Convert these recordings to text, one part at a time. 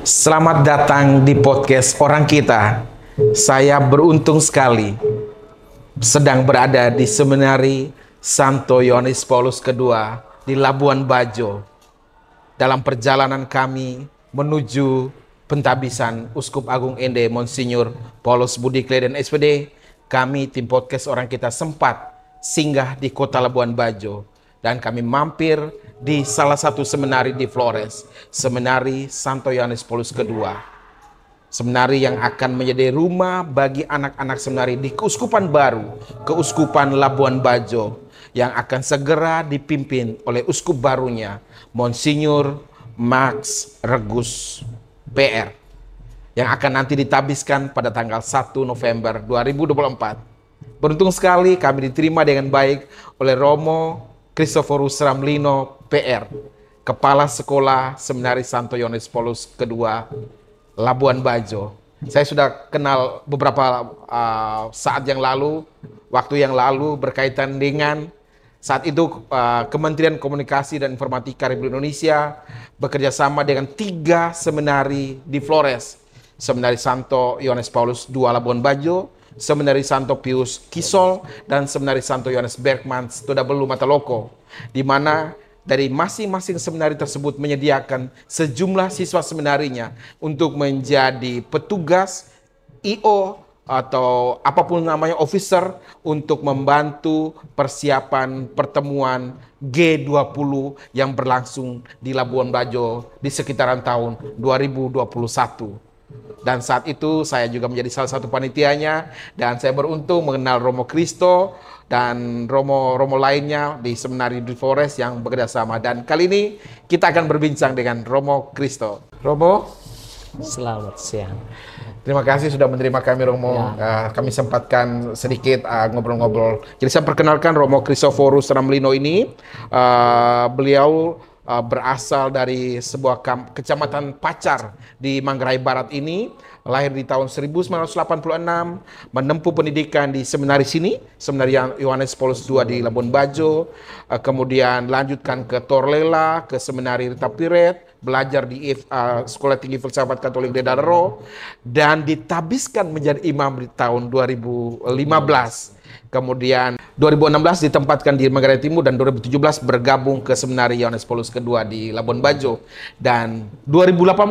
Selamat datang di podcast Orang Kita. Saya beruntung sekali sedang berada di Seminari Santo Yohanes Paulus II di Labuan Bajo. Dalam perjalanan kami menuju pentabisan Uskup Agung Ende Monsinyur Paulus Budi Kleden SPD, kami tim podcast Orang Kita sempat singgah di kota Labuan Bajo dan kami mampir di salah satu seminari di Flores, Seminari Santo Yohanes Paulus II. Seminari yang akan menjadi rumah bagi anak-anak seminari di Keuskupan Baru, Keuskupan Labuan Bajo, yang akan segera dipimpin oleh uskup barunya, Monsinyur Max Regus PR, yang akan nanti ditabiskan pada tanggal 1 November 2024. Beruntung sekali kami diterima dengan baik oleh Romo Christoforus Ramlino PR, Kepala Sekolah Seminari Santo Yohanes Paulus II Labuan Bajo. Saya sudah kenal beberapa saat yang lalu, waktu yang lalu, berkaitan dengan saat itu Kementerian Komunikasi dan Informatika Republik Indonesia bekerja sama dengan 3 seminari di Flores, Seminari Santo Yohanes Paulus II Labuan Bajo, Seminari Santo Pius Kisol, dan Seminari Santo Yohanes Bergman Todabelu Mataloko, di mana dari masing-masing seminari tersebut menyediakan sejumlah siswa seminarinya untuk menjadi petugas IO atau apapun namanya, officer, untuk membantu persiapan pertemuan G20 yang berlangsung di Labuan Bajo di sekitaran tahun 2021. Dan saat itu saya juga menjadi salah satu panitianya, dan saya beruntung mengenal Romo Kristo dan Romo lainnya di Seminari di Flores yang bekerja sama. Dan kali ini kita akan berbincang dengan Romo Kristo. Romo, selamat siang. Terima kasih sudah menerima kami, Romo. Ya. Kami sempatkan sedikit ngobrol-ngobrol. Jadi saya perkenalkan Romo Christoforus Ramlino ini. Beliau berasal dari sebuah kecamatan Pacar di Manggarai Barat ini, lahir di tahun 1986, menempuh pendidikan di seminari sini, Seminari Yohanes Paulus II di Labuan Bajo, kemudian lanjutkan ke Torlela, ke Seminari Rita Piret, belajar di Sekolah Tinggi Filsafat Katolik di Dadaro, dan ditabiskan menjadi imam di tahun 2015. Kemudian 2016 ditempatkan di Manggarai Timur, dan 2017 bergabung ke Seminari Yohanes Paulus II di Labuan Bajo. Dan 2018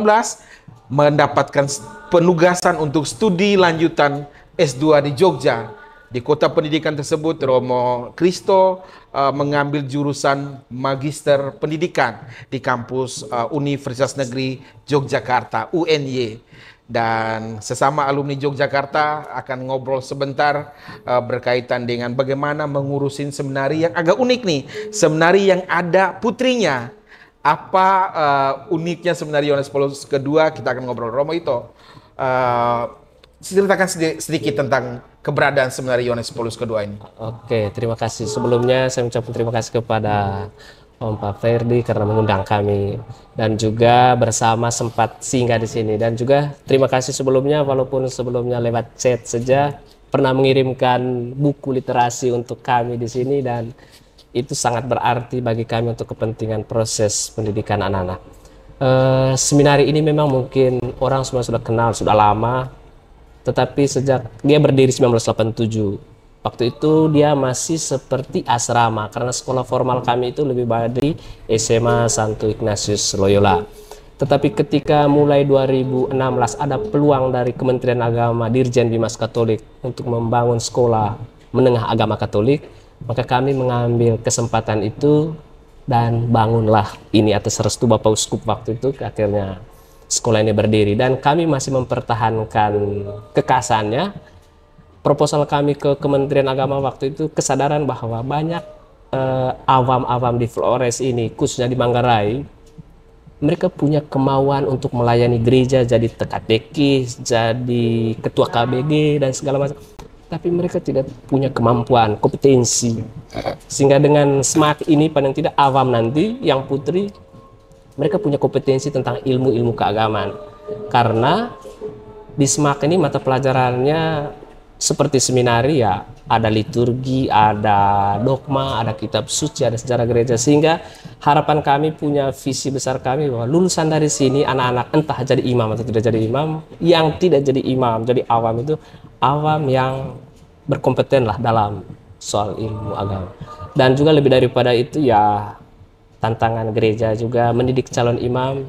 mendapatkan penugasan untuk studi lanjutan S2 di Jogja. Di kota pendidikan tersebut, Romo Kristo mengambil jurusan Magister Pendidikan di kampus Universitas Negeri Yogyakarta, UNY. Dan sesama alumni Yogyakarta akan ngobrol sebentar berkaitan dengan bagaimana mengurusin seminari yang agak unik nih. Seminari yang ada putrinya. Apa uniknya Seminari Yohanes Paulus II, kita akan ngobrol. Romo Ito, ceritakan sedikit tentang keberadaan Seminari Yohanes Paulus II ini. Oke, terima kasih. Sebelumnya saya ucapkan terima kasih kepada Om Pak Ferdi karena mengundang kami, dan juga bersama sempat singgah di sini. Dan juga terima kasih sebelumnya, walaupun sebelumnya lewat chat saja, pernah mengirimkan buku literasi untuk kami di sini, dan itu sangat berarti bagi kami untuk kepentingan proses pendidikan anak-anak. Seminari ini memang mungkin orang semua sudah kenal, sudah lama, tetapi sejak dia berdiri 1987, waktu itu dia masih seperti asrama, karena sekolah formal kami itu lebih banyak di SMA Santo Ignatius Loyola. Tetapi ketika mulai 2016 ada peluang dari Kementerian Agama, Dirjen Bimas Katolik untuk membangun sekolah menengah agama Katolik, maka kami mengambil kesempatan itu dan bangunlah ini atas restu Bapak Uskup waktu itu. Akhirnya sekolah ini berdiri, dan kami masih mempertahankan kekasannya. Proposal kami ke Kementerian Agama waktu itu kesadaran bahwa banyak awam-awam di Flores ini, khususnya di Manggarai, mereka punya kemauan untuk melayani gereja, jadi teka-teki, jadi ketua KBG dan segala macam. Tapi mereka tidak punya kemampuan, kompetensi. Sehingga dengan SMAK ini paling tidak awam nanti yang putri, mereka punya kompetensi tentang ilmu-ilmu keagamaan. Karena di SMAK ini mata pelajarannya seperti seminari ya, ada liturgi, ada dogma, ada kitab suci, ada sejarah gereja, sehingga harapan kami, punya visi besar kami bahwa lulusan dari sini anak-anak entah jadi imam atau tidak jadi imam, yang tidak jadi imam, jadi awam itu awam yang berkompeten lah dalam soal ilmu agama. Dan juga lebih daripada itu ya, tantangan gereja juga mendidik calon imam,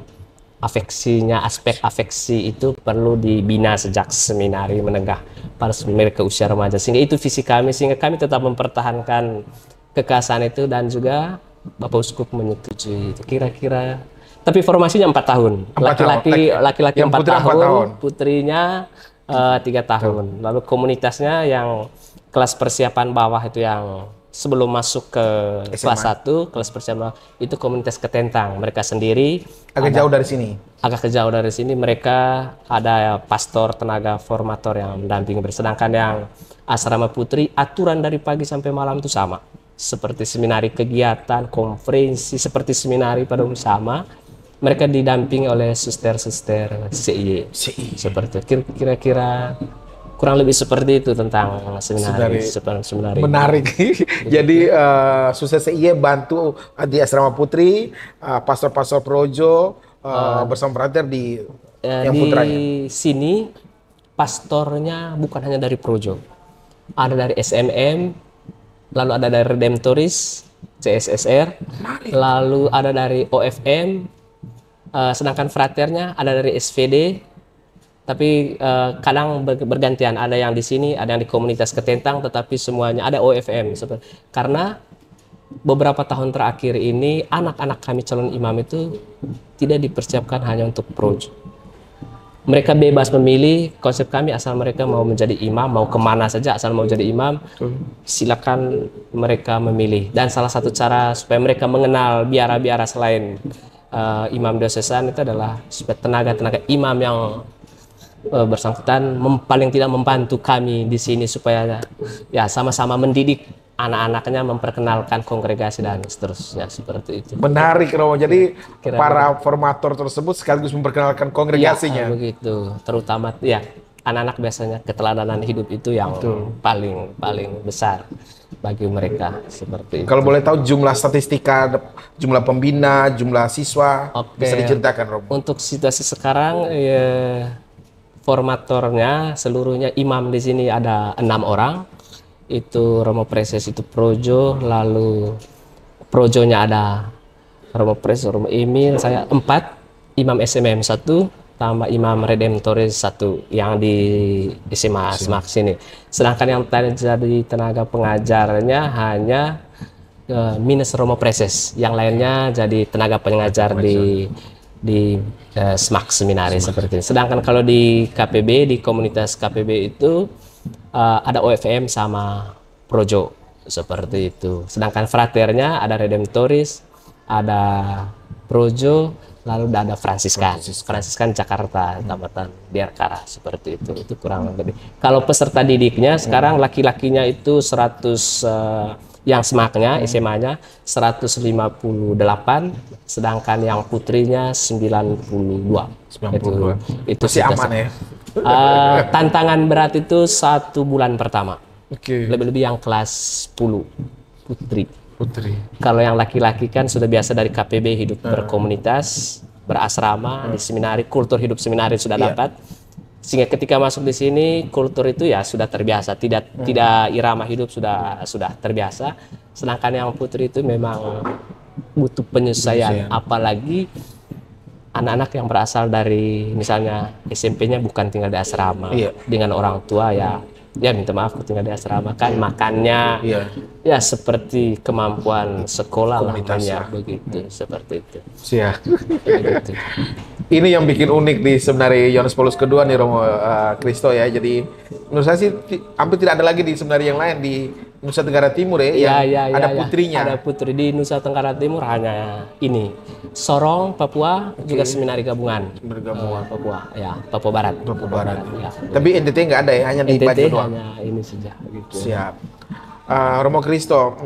afeksinya, aspek afeksi itu perlu dibina sejak seminari menengah pada mereka usia remaja, sehingga itu visi kami, sehingga kami tetap mempertahankan kekhasan itu. Dan juga Bapak Uskup menyetujui itu kira-kira, tapi formasinya 4 tahun, laki-laki 4 tahun, putrinya 3 tahun. Lalu komunitasnya yang kelas persiapan bawah itu yang sebelum masuk ke kelas 1, kelas persiapan bawah, itu komunitas ketentang, mereka sendiri. Agak jauh dari sini. Agak jauh dari sini, mereka ada pastor, tenaga formator yang mendampingi. Sedangkan yang asrama putri, aturan dari pagi sampai malam itu sama. Seperti seminari, kegiatan, konferensi, seperti seminari pada umumnya sama. Mereka didampingi oleh suster-suster CIY. Seperti kira-kira kurang lebih seperti itu tentang seminari. Menarik. Jadi suster CIY bantu di asrama putri, pastor-pastor projo bersama brother di yang putranya. Di sini pastornya bukan hanya dari projo, ada dari SMM, lalu ada dari Redemptoris, CSSR, lalu ada dari OFM, sedangkan fraternya ada dari SVD. Tapi kadang bergantian, ada yang di sini, ada yang di komunitas ketentang, tetapi semuanya ada OFM. Karena beberapa tahun terakhir ini anak-anak kami calon imam itu tidak dipersiapkan hanya untuk projo. Mereka bebas memilih, konsep kami asal mereka mau menjadi imam, mau kemana saja asal mau jadi imam, silakan mereka memilih. Dan salah satu cara supaya mereka mengenal biara-biara selain imam diosesan itu adalah supaya tenaga-tenaga imam yang bersangkutan paling tidak membantu kami di sini supaya ya sama-sama mendidik anak-anaknya, memperkenalkan kongregasi dan seterusnya, seperti itu. Menarik, Romo. Jadi para formator tersebut sekaligus memperkenalkan kongregasinya. Ya, begitu. Terutama ya anak-anak biasanya keteladanan hidup itu yang paling besar bagi mereka, seperti itu. Kalau boleh tahu jumlah statistika, jumlah pembina, jumlah siswa, bisa diceritakan, Romo? Untuk situasi sekarang ya, formatornya seluruhnya imam di sini ada 6 orang. Itu Romo Preses itu projo, lalu projonya ada Romo Preses, Romo Emil, saya 4, imam SMM 1, tambah imam Redemptoris 1 yang di SMA Semak sini. Sedangkan yang tadi jadi tenaga pengajarnya hanya minus Romo Preses, yang lainnya jadi tenaga pengajar di Semak Seminari seperti ini. Sedangkan kalau di KPB, di komunitas KPB itu ada OFM sama projo seperti itu. Sedangkan fraternya ada Redemptoris, ada projo, lalu ada Fransiskan Jakarta, Tambatan Diarkara, seperti itu. Itu kurang lebih. Kalau peserta didiknya sekarang laki-lakinya itu 100 yang semaknya, SMA-nya 158, sedangkan yang putrinya 92. Itu masih aman ya? Tantangan berat itu 1 bulan pertama. Lebih-lebih yang kelas 10 putri. Kalau yang laki-laki kan sudah biasa dari KPB hidup berkomunitas, berasrama di seminari, kultur hidup seminari sudah dapat. Sehingga ketika masuk di sini kultur itu ya sudah terbiasa, tidak irama hidup sudah terbiasa. Sedangkan yang putri itu memang butuh penyesuaian, apalagi anak-anak yang berasal dari misalnya SMP-nya bukan tinggal di asrama dengan orang tua ya minta maaf tinggal di asrama kan makannya ya seperti kemampuan sekolah lah, begitu seperti itu. Begitu. Ini yang bikin unik di seminari Yohanes Paulus kedua nih, Romo Kristo ya. Jadi menurut saya sih hampir tidak ada lagi di seminari yang lain di Nusa Tenggara Timur ya, ada putrinya. Ada putri di Nusa Tenggara Timur hanya ini. Sorong, Papua juga seminari gabungan. Papua, ya, Papua Barat. Ya. Tapi NTT nggak ada ya, hanya di Bajo doang. Hanya ini saja. Gitu. Siap. Romo Kristo,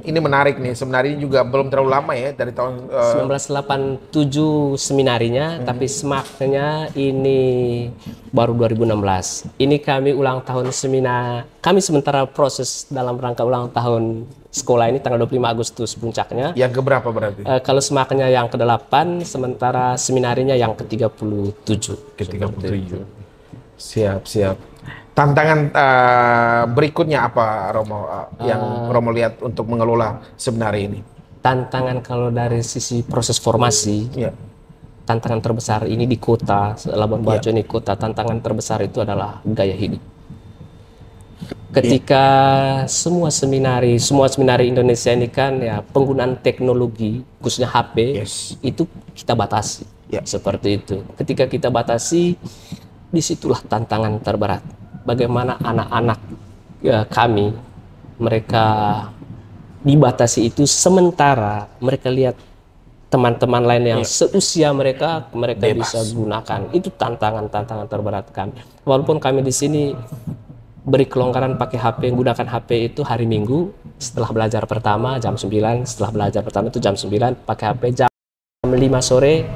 ini menarik nih. Sebenarnya ini juga belum terlalu lama ya, dari tahun 1987 seminarinya, tapi SMAK-nya ini baru 2016. Ini kami ulang tahun seminar. Kami sementara proses dalam rangka ulang tahun sekolah ini tanggal 25 Agustus puncaknya. Yang keberapa berarti? Kalau SMAK-nya yang ke-8, sementara seminarinya yang ke-37. Ke-37. Siap, siap. Tantangan berikutnya apa, Romo, yang Romo lihat untuk mengelola seminari ini? Tantangan kalau dari sisi proses formasi, tantangan terbesar ini di kota Labuan Bajo ini kota, tantangan terbesar itu adalah gaya hidup. Ketika semua seminari Indonesia ini kan ya penggunaan teknologi, khususnya HP, itu kita batasi, seperti itu. Ketika kita batasi, disitulah tantangan terberat. Bagaimana anak-anak kami, mereka dibatasi itu, sementara mereka lihat teman-teman lain yang seusia mereka bebas. bisa gunakan. Itu tantangan terberat kami. Walaupun kami di sini beri kelonggaran pakai HP, gunakan HP itu hari Minggu setelah belajar pertama jam 9, setelah belajar pertama itu jam 9 pakai HP, jam 5 sore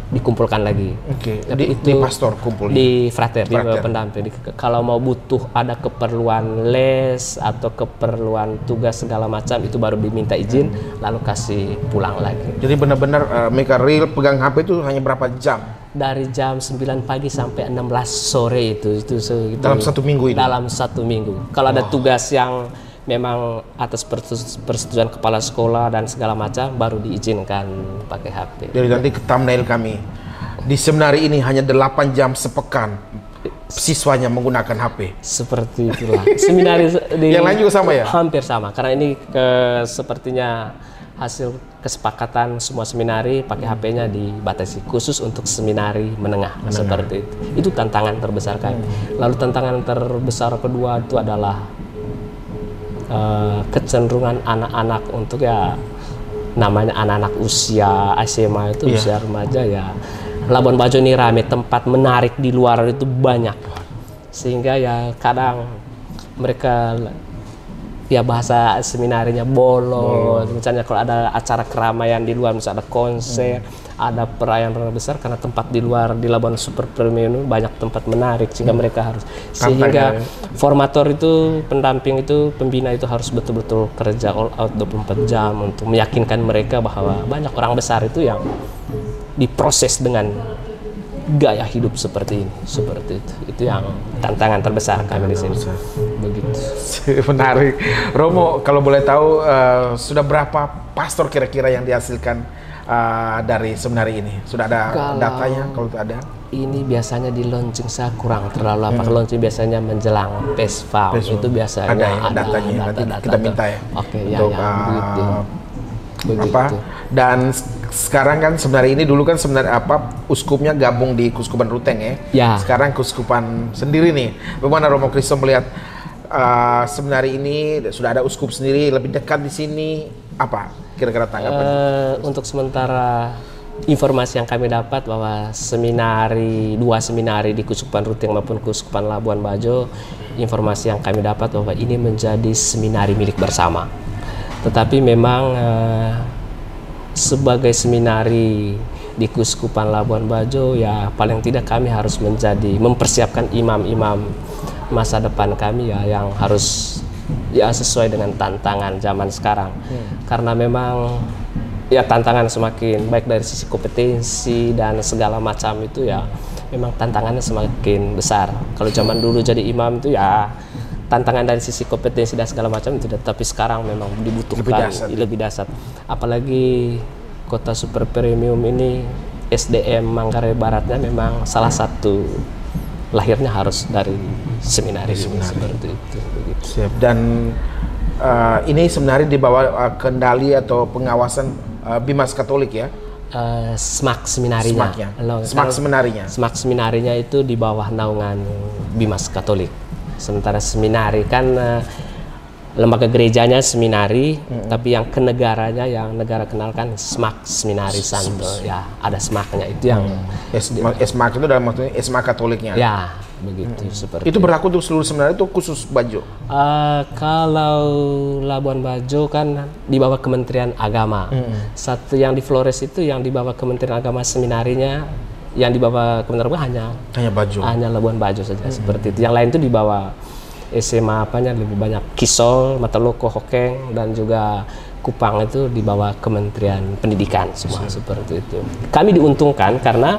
dikumpulkan lagi. Jadi di pastor kumpul di frater, di pendamping. Kalau mau butuh ada keperluan les atau keperluan tugas segala macam, itu baru diminta izin lalu kasih pulang lagi. Jadi benar-benar mereka real pegang HP itu hanya berapa jam? Dari jam 9 pagi sampai 16 sore itu dalam satu minggu ini. Dalam satu minggu. Kalau ada tugas yang memang atas persetujuan kepala sekolah dan segala macam, baru diizinkan pakai HP. Jadi nanti ke thumbnail kami, di seminari ini hanya 8 jam sepekan siswanya menggunakan HP. Seperti itulah. Seminari yang lain juga sama ya? Hampir sama, karena ini sepertinya hasil kesepakatan semua seminari pakai HP-nya dibatasi, khusus untuk seminari menengah. Seperti itu. Itu tantangan terbesar kami. Lalu tantangan terbesar kedua itu adalah kecenderungan anak-anak untuk ya namanya anak-anak usia SMA itu, usia remaja ya. Labuan Bajo ini rame, tempat menarik di luar itu banyak, sehingga ya kadang mereka ya bahasa seminarinya bolos. Misalnya kalau ada acara keramaian di luar, misalnya ada konser, ada perayaan besar, karena tempat di luar di Labuan Super Premium banyak tempat menarik, sehingga mereka harus, sehingga formator itu, pendamping itu, pembina itu harus betul-betul kerja all out 24 jam untuk meyakinkan mereka bahwa banyak orang besar itu yang diproses dengan gaya hidup seperti ini, seperti itu yang tantangan terbesar kami di sini. Begitu. Menarik. Romo, kalau boleh tahu sudah berapa pastor kira-kira yang dihasilkan dari seminari ini? Sudah ada datanya kalau ada? Ini biasanya di launching saya kurang terlalu apa. Launching biasanya menjelang PESFAM. Itu biasanya ada datanya. Nanti kita minta ya. Oke, untuk begitu. Dan sekarang kan sebenarnya ini dulu kan sebenarnya uskupnya gabung di Keuskupan Ruteng ya. Sekarang keuskupan sendiri nih. Bagaimana Romo Kristo melihat sebenarnya ini sudah ada uskup sendiri, lebih dekat di sini, apa kira-kira tanggapan? Untuk sementara informasi yang kami dapat bahwa dua seminari di Keuskupan Ruteng maupun Keuskupan Labuan Bajo, informasi yang kami dapat bahwa ini menjadi seminari milik bersama. Tetapi memang sebagai seminari di Keuskupan Labuan Bajo, ya paling tidak kami harus mempersiapkan imam-imam masa depan kami ya, yang harus ya sesuai dengan tantangan zaman sekarang. Karena memang ya tantangan semakin baik dari sisi kompetensi dan segala macam itu ya, memang tantangannya semakin besar. Kalau zaman dulu jadi imam itu ya tantangan dari sisi kompetensi dan segala macam itu, tapi sekarang memang dibutuhkan lebih dasar. Apalagi kota super premium ini, SDM Manggarai Baratnya memang salah satu lahirnya harus dari seminari. Seperti itu. Siap. Dan ini seminari di bawah kendali atau pengawasan Bimas Katolik ya? SMAK seminarinya. SMAK seminarinya itu di bawah naungan Bimas Katolik. Sementara seminari kan lembaga gerejanya seminari, tapi yang kenegaranya, yang negara kenalkan SMAK Seminari Santo. Ya, ada SMAK-nya itu yang SMAK itu dalam maksudnya SMAK Katoliknya. Ya, begitu seperti Itu berlaku untuk seluruh seminari itu khusus Bajo? Kalau Labuan Bajo kan di bawah Kementerian Agama. Satu yang di Flores itu yang di bawah Kementerian Agama seminarinya, yang di bawah Kementerian Agama Hanya Bajo. hanya Labuan Bajo saja seperti itu. Yang lain itu di bawah SMA apanya lebih banyak Kisol, Mataloko, Hokeng, dan juga Kupang itu di bawah Kementerian Pendidikan semua seperti itu. Kami diuntungkan karena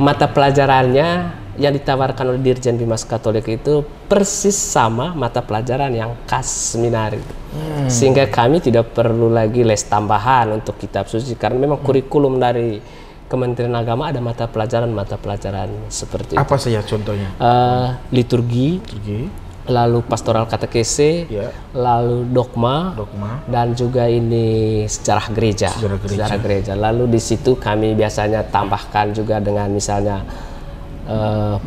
mata pelajarannya yang ditawarkan oleh Dirjen Bimas Katolik itu persis sama mata pelajaran yang khas seminari. Sehingga kami tidak perlu lagi les tambahan untuk kitab suci karena memang kurikulum dari Kementerian Agama ada mata pelajaran seperti Apa itu. saja contohnya? Liturgi, lalu pastoral katekese, lalu dogma, dan juga ini sejarah gereja. Sejarah gereja. Lalu di situ kami biasanya tambahkan juga dengan misalnya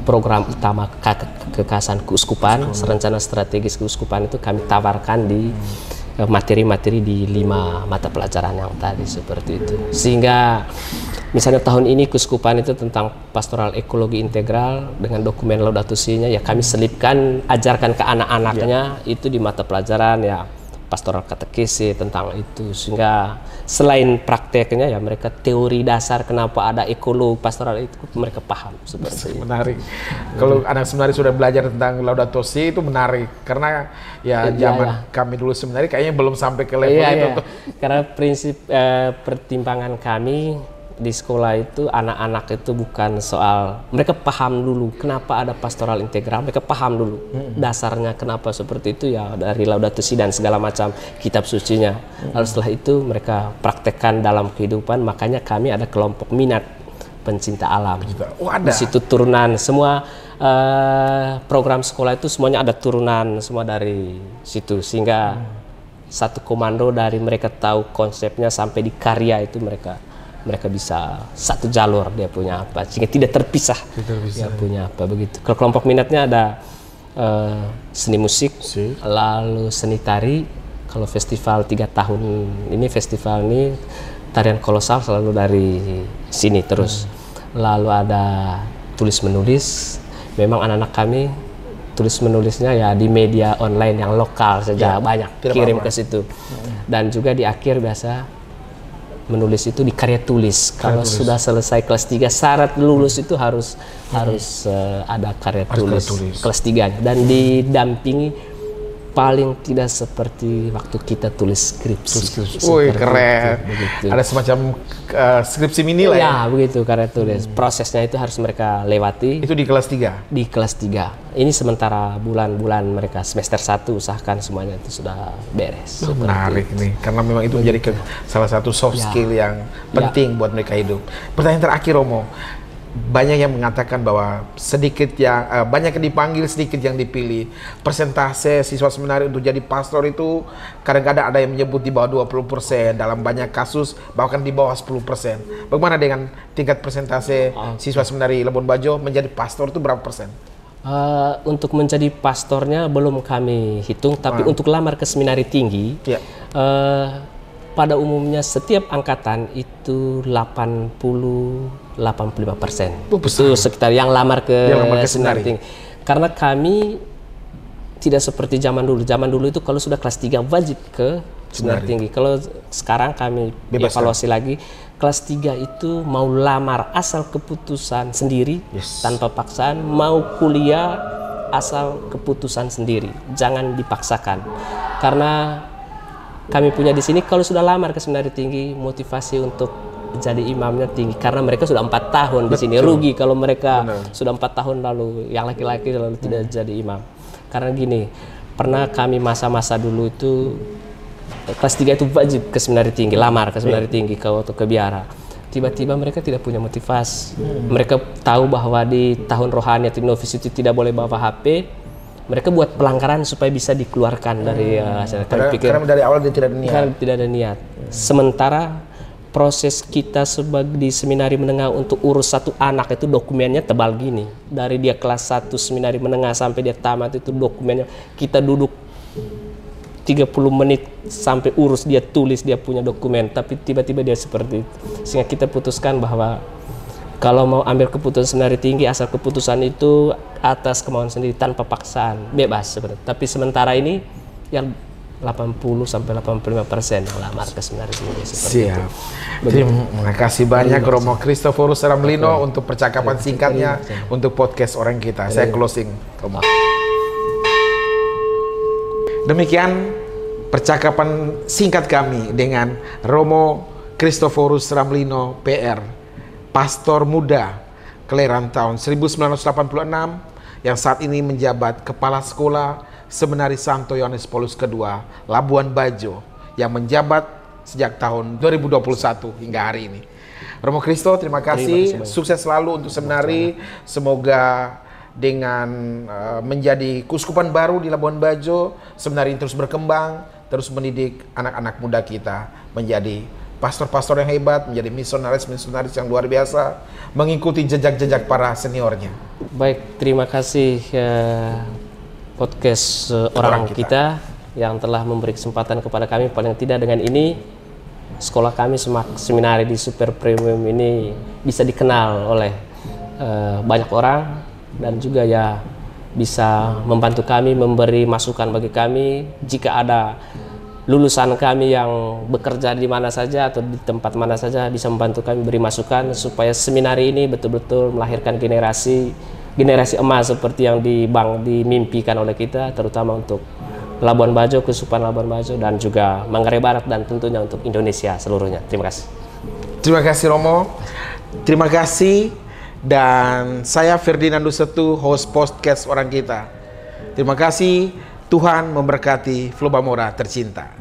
program utama kekekasan keuskupan, rencana strategis keuskupan itu kami tawarkan di materi-materi di 5 mata pelajaran yang tadi seperti itu. Sehingga misalnya tahun ini keuskupan itu tentang pastoral ekologi integral dengan dokumen Laudato Si-nya ya kami selipkan, ajarkan ke anak-anaknya itu di mata pelajaran ya pastoral katekese tentang itu, sehingga selain prakteknya ya mereka teori dasar kenapa ada ekologi pastoral itu mereka paham seperti itu. Menarik. Kalau anak seminari sudah belajar tentang Laudato Si itu menarik karena ya zaman kami dulu seminari kayaknya belum sampai ke level itu. Karena prinsip pertimbangan kami di sekolah itu anak-anak itu bukan soal mereka paham dulu kenapa ada pastoral integral, mereka paham dulu dasarnya kenapa seperti itu ya dari Laudato Si dan segala macam kitab sucinya. Lalu setelah itu mereka praktekkan dalam kehidupan, makanya kami ada kelompok minat pencinta alam. Di situ turunan semua program sekolah itu semuanya ada turunan semua dari situ, sehingga satu komando dari mereka tahu konsepnya sampai di karya itu mereka bisa satu jalur dia punya apa, sehingga tidak terpisah dia punya apa begitu. Kalau kelompok minatnya ada seni musik, lalu seni tari. Kalau festival 3 tahun ini tarian kolosal selalu dari sini terus. Lalu ada tulis menulis. Memang anak-anak kami tulis menulisnya ya di media online yang lokal saja banyak kirim ke situ. Dan juga di akhir biasa menulis itu di karya tulis. Kalau sudah selesai kelas 3 syarat lulus itu harus ada karya tulis kelas 3 dan didampingi paling tidak seperti waktu kita tulis skripsi. Wih keren. Begitu. Ada semacam skripsi mini lah ya. Ya begitu karya tulis. Prosesnya itu harus mereka lewati. Itu di kelas 3? Di kelas 3. Ini sementara bulan-bulan mereka semester 1 usahakan semuanya itu sudah beres. Menarik nih, karena memang itu menjadi salah satu soft skill yang penting buat mereka hidup. Pertanyaan terakhir Romo. Banyak yang mengatakan bahwa banyak yang dipanggil, sedikit yang dipilih. Persentase siswa seminari untuk jadi pastor itu kadang-kadang ada yang menyebut di bawah 20%, dalam banyak kasus bahkan di bawah 10%. Bagaimana dengan tingkat persentase siswa seminari Labuan Bajo menjadi pastor itu berapa persen? Untuk menjadi pastornya belum kami hitung, tapi untuk lamar ke seminari tinggi pada umumnya setiap angkatan itu 85%. Itu sekitar yang lamar ke seminari tinggi. Karena kami tidak seperti zaman dulu. Zaman dulu itu kalau sudah kelas 3 wajib ke seminari tinggi. Kalau sekarang kami evaluasi lagi, kelas 3 itu mau lamar asal keputusan sendiri tanpa paksaan, mau kuliah asal keputusan sendiri. Jangan dipaksakan. Karena kami punya di sini kalau sudah lamar ke seminari tinggi, motivasi untuk jadi imamnya tinggi karena mereka sudah 4 tahun di sini. Rugi kalau mereka sudah 4 tahun lalu yang laki-laki lalu tidak jadi imam. Karena gini, pernah kami masa-masa dulu itu kelas 3 itu wajib ke seminari tinggi, lamar ke seminari tinggi ke biara. Tiba-tiba mereka tidak punya motivasi. Mereka tahu bahwa di tahun rohani atau novis itu tidak boleh bawa HP. Mereka buat pelanggaran supaya bisa dikeluarkan dari karena dari awal dia tidak ada niat. Karena tidak ada niat. Sementara proses kita sebagai di seminari menengah untuk urus satu anak itu dokumennya tebal gini. Dari dia kelas 1 seminari menengah sampai dia tamat itu dokumennya kita duduk 30 menit sampai urus dia tulis dia punya dokumen, tapi tiba-tiba dia seperti itu. Sehingga kita putuskan bahwa Kalau mau ambil keputusan seminari tinggi, asal keputusan itu atas kemauan sendiri tanpa paksaan, bebas sebenarnya. Tapi sementara ini yang 80-85% melamar ke seminari tinggi. Siap. Terima kasih banyak Romo Christoforus Ramlino untuk percakapan singkatnya untuk podcast Orang Kita. Saya closing, Romo. Demikian percakapan singkat kami dengan Romo Christoforus Ramlino PR, pastor muda kelahiran tahun 1986 yang saat ini menjabat Kepala Sekolah Seminari Santo Yohanes Paulus II Labuan Bajo yang menjabat sejak tahun 2021 hingga hari ini. Romo Christo, terima kasih. Sukses selalu untuk seminari. Semoga dengan menjadi kuskupan baru di Labuan Bajo, seminari ini terus berkembang, terus mendidik anak-anak muda kita menjadi pastor-pastor yang hebat, menjadi misionaris-misionaris yang luar biasa, mengikuti jejak-jejak para seniornya. Baik, terima kasih podcast Orang Kita yang telah memberi kesempatan kepada kami. Paling tidak dengan ini sekolah kami seminari di Super Premium ini bisa dikenal oleh banyak orang, dan juga ya bisa membantu kami, memberi masukan bagi kami jika ada lulusan kami yang bekerja di mana saja atau di tempat mana saja, bisa membantu kami beri masukan supaya seminari ini betul-betul melahirkan generasi emas seperti yang dimimpikan oleh kita, terutama untuk Labuan Bajo, Kesupan Labuan Bajo, dan juga Manggarai Barat, dan tentunya untuk Indonesia seluruhnya. Terima kasih. Terima kasih Romo. Terima kasih. Dan saya Ferdinando Setu, host podcast Orang Kita. Terima kasih. Tuhan memberkati Flow Bamora tercinta.